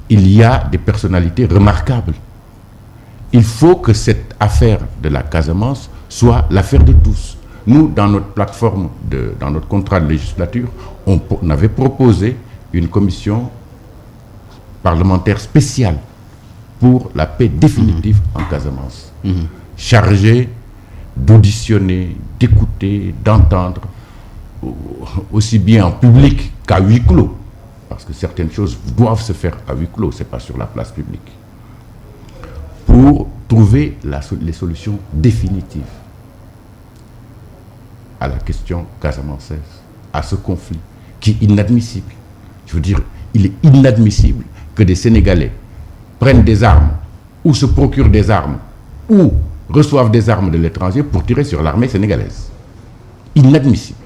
il y a des personnalités remarquables. Il faut que cette affaire de la Casamance soit l'affaire de tous. Nous, dans notre plateforme, dans notre contrat de législature, on avait proposé une commission parlementaire spéciale pour la paix définitive en Casamance, chargée d'auditionner, d'écouter, d'entendre, aussi bien en public qu'à huis clos, parce que certaines choses doivent se faire à huis clos, ce n'est pas sur la place publique, pour trouver les solutions définitives à la question casamançaise, à ce conflit qui est inadmissible. Je veux dire, il est inadmissible que des Sénégalais prennent des armes ou se procurent des armes ou reçoivent des armes de l'étranger pour tirer sur l'armée sénégalaise. Inadmissible.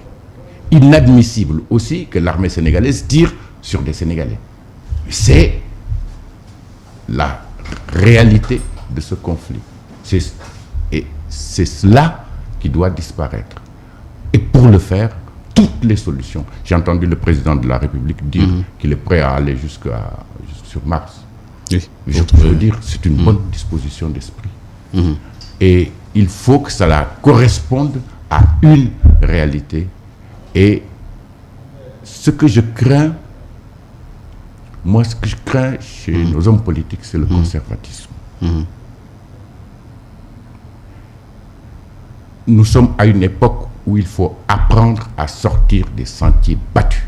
Inadmissible aussi que l'armée sénégalaise tire sur des Sénégalais. C'est la réalité de ce conflit. Et c'est cela qui doit disparaître. Et pour le faire, toutes les solutions. J'ai entendu le président de la République dire qu'il est prêt à aller sur Mars. Oui. Je veux dire, c'est une bonne disposition d'esprit. Et il faut que cela corresponde à une réalité. Et ce que je crains, moi, ce que je crains chez nos hommes politiques, c'est le conservatisme. Nous sommes à une époque où il faut apprendre à sortir des sentiers battus,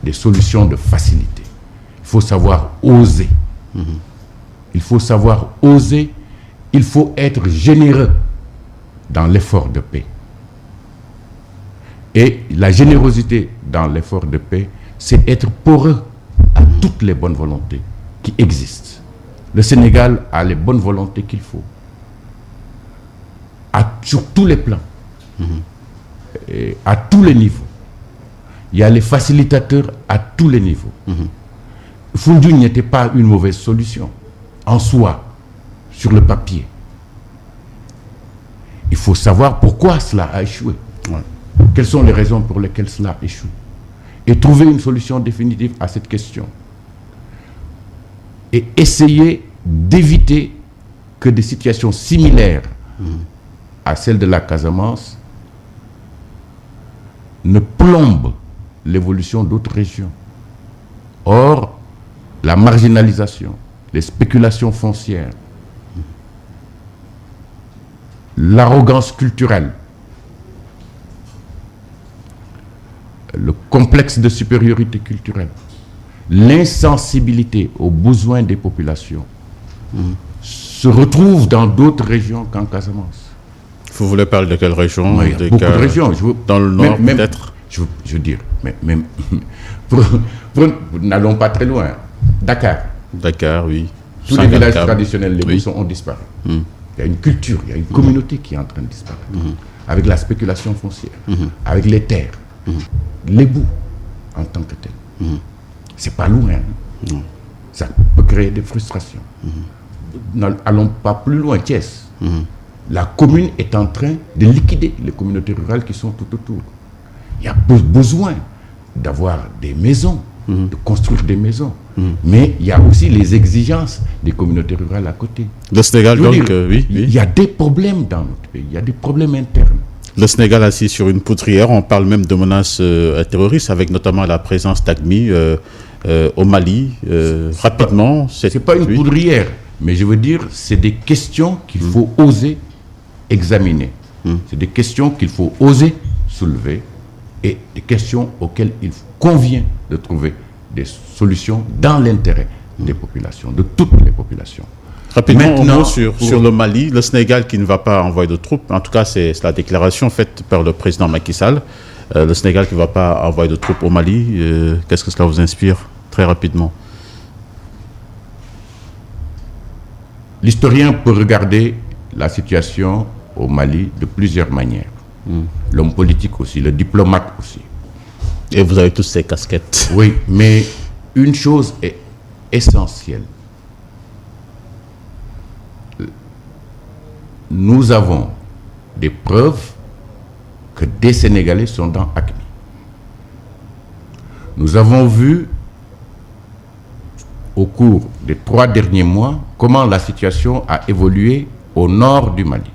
des solutions de facilité. Il faut savoir oser. Il faut savoir oser. Il faut être généreux dans l'effort de paix. Et la générosité dans l'effort de paix, c'est être poreux à toutes les bonnes volontés qui existent. Le Sénégal a les bonnes volontés qu'il faut, sur tous les plans, et à tous les niveaux. Il y a les facilitateurs à tous les niveaux. Foundiougne n'était pas une mauvaise solution en soi, sur le papier. Il faut savoir pourquoi cela a échoué. Quelles sont les raisons pour lesquelles cela échoue. Et trouver une solution définitive à cette question. Et essayer d'éviter que des situations similaires à celles de la Casamance ne plombent l'évolution d'autres régions. Or, la marginalisation, les spéculations foncières, l'arrogance culturelle, le complexe de supériorité culturelle, l'insensibilité aux besoins des populations se retrouvent dans d'autres régions qu'en Casamance. Vous voulez parler de quelle région? Il y a beaucoup de régions. Dans le nord, peut-être. Je veux dire, même n'allons pas très loin. Dakar, oui. Tous les villages traditionnels, les Boussons ont disparu. Il y a une culture, il y a une communauté qui est en train de disparaître. Avec la spéculation foncière, avec les terres, les bouts en tant que tel. C'est pas loin. Ça peut créer des frustrations. N'allons pas plus loin, Thiès. La commune est en train de liquider les communautés rurales qui sont tout autour. Il y a besoin d'avoir des maisons, de construire des maisons. Mais il y a aussi les exigences des communautés rurales à côté. Le Sénégal, donc, oui. Il y a des problèmes dans notre pays, il y a des problèmes internes. Le Sénégal assis sur une poudrière, on parle même de menaces terroristes, avec notamment la présence d'AQMI au Mali. Rapidement, c'est pas une poudrière, mais je veux dire, c'est des questions qu'il faut oser examiner. C'est des questions qu'il faut oser soulever et des questions auxquelles il convient de trouver des solutions dans l'intérêt des populations, de toutes les populations. Rapidement, maintenant, sur le Mali, le Sénégal qui ne va pas envoyer de troupes, en tout cas c'est la déclaration faite par le président Macky Sall, le Sénégal qui ne va pas envoyer de troupes au Mali, qu'est-ce que cela vous inspire très rapidement? L'historien peut regarder la situation au Mali de plusieurs manières. L'homme politique aussi, le diplomate aussi. Et vous avez tous ces casquettes. Oui, mais une chose est essentielle. Nous avons des preuves que des Sénégalais sont dans AQMI. Nous avons vu au cours des 3 derniers mois comment la situation a évolué au nord du Mali.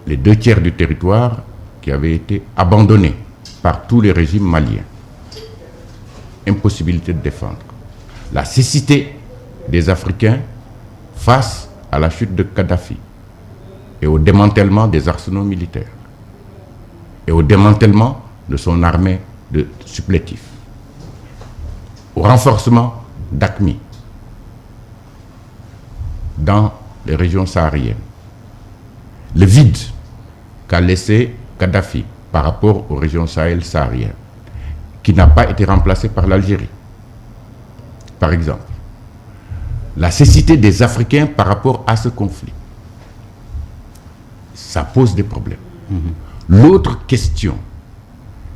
Les 2/3 du territoire qui avaient été abandonnés par tous les régimes maliens. Impossibilité de défendre. La cécité des Africains face à la chute de Kadhafi et au démantèlement des arsenaux militaires et au démantèlement de son armée de supplétifs, au renforcement d'AQMI dans les régions sahariennes, le vide qu'a laissé Kadhafi par rapport aux régions sahariennes, qui n'a pas été remplacé par l'Algérie, par exemple. La cécité des Africains par rapport à ce conflit. Ça pose des problèmes. L'autre question,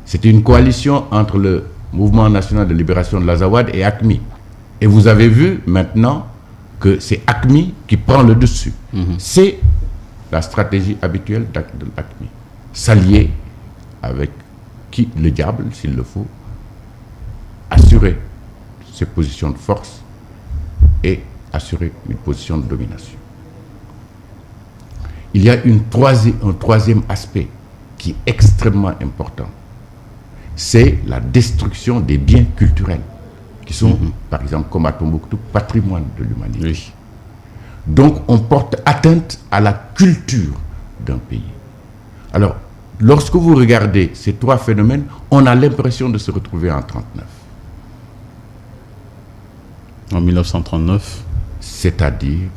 c'était une coalition entre le Mouvement national de libération de l'Azawad et AQMI. Et vous avez vu maintenant que c'est AQMI qui prend le dessus. C'est la stratégie habituelle de l'AQMI. S'allier avec qui le diable, s'il le faut, assurer ses positions de force et assurer une position de domination. Il y a un troisième aspect qui est extrêmement important. C'est la destruction des biens culturels qui sont, par exemple, comme à Tombouctou, patrimoine de l'humanité. Oui. Donc, on porte atteinte à la culture d'un pays. Alors, lorsque vous regardez ces 3 phénomènes, on a l'impression de se retrouver en 1939. En 1939. C'est-à-dire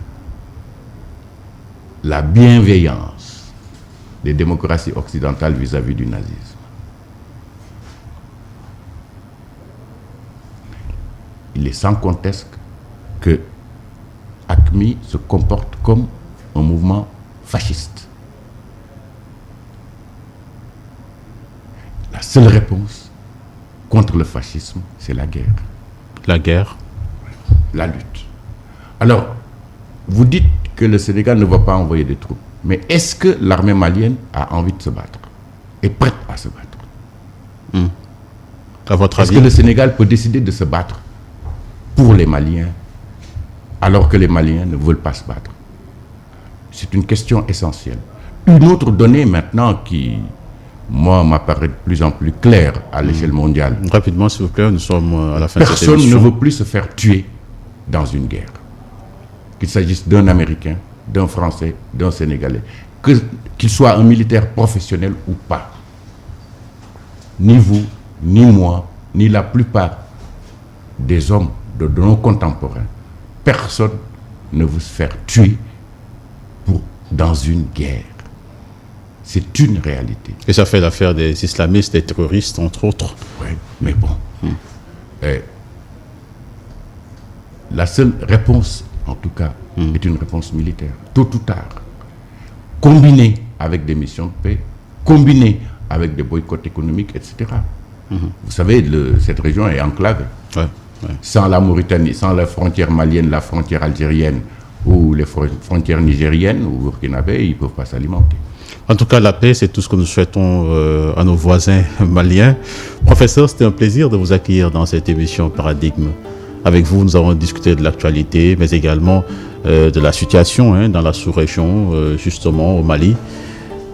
la bienveillance des démocraties occidentales vis-à-vis du nazisme. Il est sans conteste que AQMI se comporte comme un mouvement fasciste. La seule réponse contre le fascisme, c'est la guerre. La guerre. La lutte. Alors, vous dites que le Sénégal ne va pas envoyer des troupes. Mais est-ce que l'armée malienne a envie de se battre? Est prête à se battre? À votre Est-ce avis? que le Sénégal peut décider de se battre pour les Maliens alors que les Maliens ne veulent pas se battre? C'est une question essentielle. Une autre donnée maintenant qui, moi, m'apparaît de plus en plus claire à l'échelle mondiale. Rapidement, s'il vous plaît, nous sommes à la fin de cette Personne émission. ne veut plus se faire tuer dans une guerre. Qu'il s'agisse d'un Américain, d'un Français, d'un Sénégalais, qu'il soit un militaire professionnel ou pas. Ni vous, ni moi, ni la plupart des hommes de nos contemporains, personne ne veut se faire tuer dans une guerre. C'est une réalité. Et ça fait l'affaire des islamistes, des terroristes, entre autres. Oui, mais bon. La seule réponse, en tout cas, est une réponse militaire, tôt ou tard. Combinée avec des missions de paix, combinée avec des boycotts économiques, etc. Vous savez, cette région est enclavée. Ouais. Sans la Mauritanie, sans la frontière malienne, la frontière algérienne ou les frontières nigériennes ou burkinabé, ils ne peuvent pas s'alimenter. En tout cas, la paix, c'est tout ce que nous souhaitons à nos voisins maliens. Professeur, c'était un plaisir de vous accueillir dans cette émission Paradigme. Avec vous, nous avons discuté de l'actualité, mais également de la situation dans la sous-région, justement au Mali.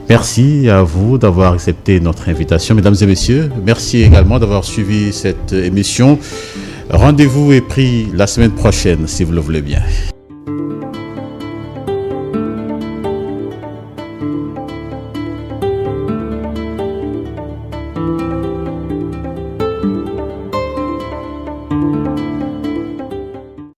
Merci à vous d'avoir accepté notre invitation, mesdames et messieurs. Merci également d'avoir suivi cette émission. Rendez-vous est pris la semaine prochaine, si vous le voulez bien.